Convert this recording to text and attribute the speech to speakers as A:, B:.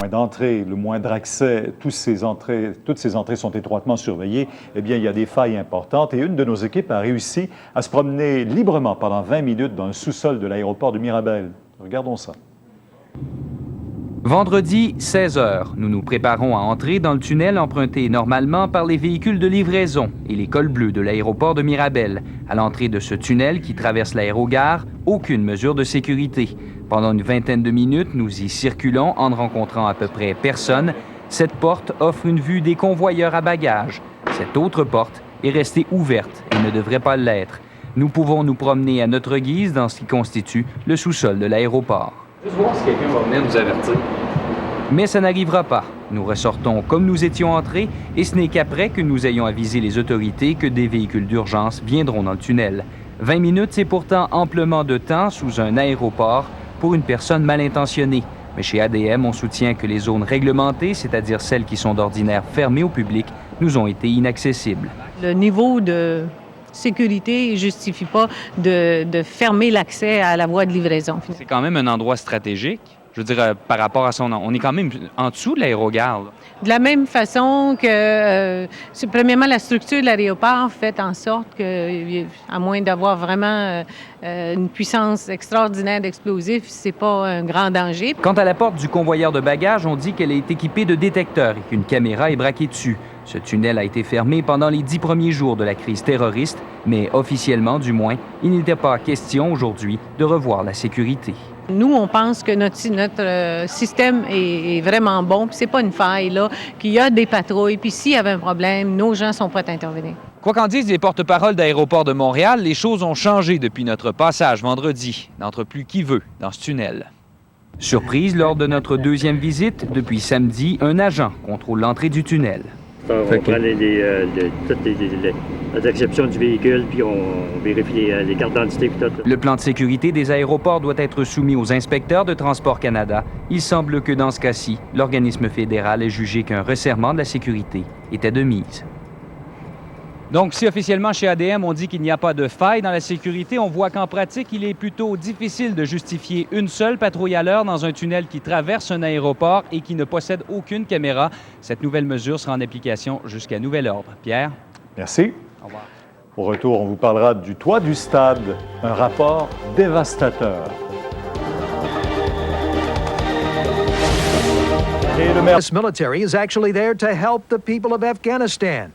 A: D'entrée, le moindre accès, toutes ces entrées sont étroitement surveillées, eh bien, il y a des failles importantes. Et une de nos équipes a réussi à se promener librement pendant 20 minutes dans le sous-sol de l'aéroport de Mirabel. Regardons ça.
B: Vendredi, 16 h, nous nous préparons à entrer dans le tunnel emprunté normalement par les véhicules de livraison et les cols bleus de l'aéroport de Mirabel. À l'entrée de ce tunnel qui traverse l'aérogare, aucune mesure de sécurité. Pendant une vingtaine de minutes, nous y circulons en ne rencontrant à peu près personne. Cette porte offre une vue des convoyeurs à bagages. Cette autre porte est restée ouverte et ne devrait pas l'être. Nous pouvons nous promener à notre guise dans ce qui constitue le sous-sol de l'aéroport.
C: Juste voir si quelqu'un va venir nous avertir.
B: Mais ça n'arrivera pas. Nous ressortons comme nous étions entrés et ce n'est qu'après que nous ayons avisé les autorités que des véhicules d'urgence viendront dans le tunnel. 20 minutes, c'est pourtant amplement de temps sous un aéroport pour une personne mal intentionnée. Mais chez ADM, on soutient que les zones réglementées, c'est-à-dire celles qui sont d'ordinaire fermées au public, nous ont été inaccessibles.
D: Le niveau de sécurité ne justifie pas de fermer l'accès à la voie de livraison.
B: C'est quand même un endroit stratégique. Je veux dire, par rapport à son... On est quand même en dessous de l'aérogare.
D: De la même façon que, premièrement, la structure de l'aéroport fait en sorte que, à moins d'avoir vraiment une puissance extraordinaire d'explosifs, c'est pas un grand danger.
B: Quant à la porte du convoyeur de bagages, on dit qu'elle est équipée de détecteurs et qu'une caméra est braquée dessus. Ce tunnel a été fermé pendant les 10 premiers jours de la crise terroriste, mais officiellement, du moins, il n'était pas question aujourd'hui de revoir la sécurité.
D: Nous, on pense que notre système est vraiment bon, puis c'est pas une faille, là, qu'il y a des patrouilles, puis s'il y avait un problème, nos gens sont prêts à intervenir.
B: Quoi qu'en disent les porte-paroles d'Aéroport de Montréal, les choses ont changé depuis notre passage vendredi. N'entre plus qui veut dans ce tunnel. Surprise, lors de notre deuxième visite, depuis samedi, un agent contrôle l'entrée du tunnel.
E: On prend toutes les exceptions du véhicule, puis on vérifie les cartes d'identité.
B: Le plan de sécurité des aéroports doit être soumis aux inspecteurs de Transport Canada. Il semble que dans ce cas-ci, l'organisme fédéral ait jugé qu'un resserrement de la sécurité était de mise. Donc, si officiellement chez ADM, on dit qu'il n'y a pas de faille dans la sécurité, on voit qu'en pratique, il est plutôt difficile de justifier une seule patrouille à l'heure dans un tunnel qui traverse un aéroport et qui ne possède aucune caméra. Cette nouvelle mesure sera en application jusqu'à nouvel ordre. Pierre?
A: Merci.
B: Au revoir.
A: Au retour, on vous parlera du toit du stade, un rapport dévastateur.
F: The U.S. military is actually there to help the people of Afghanistan.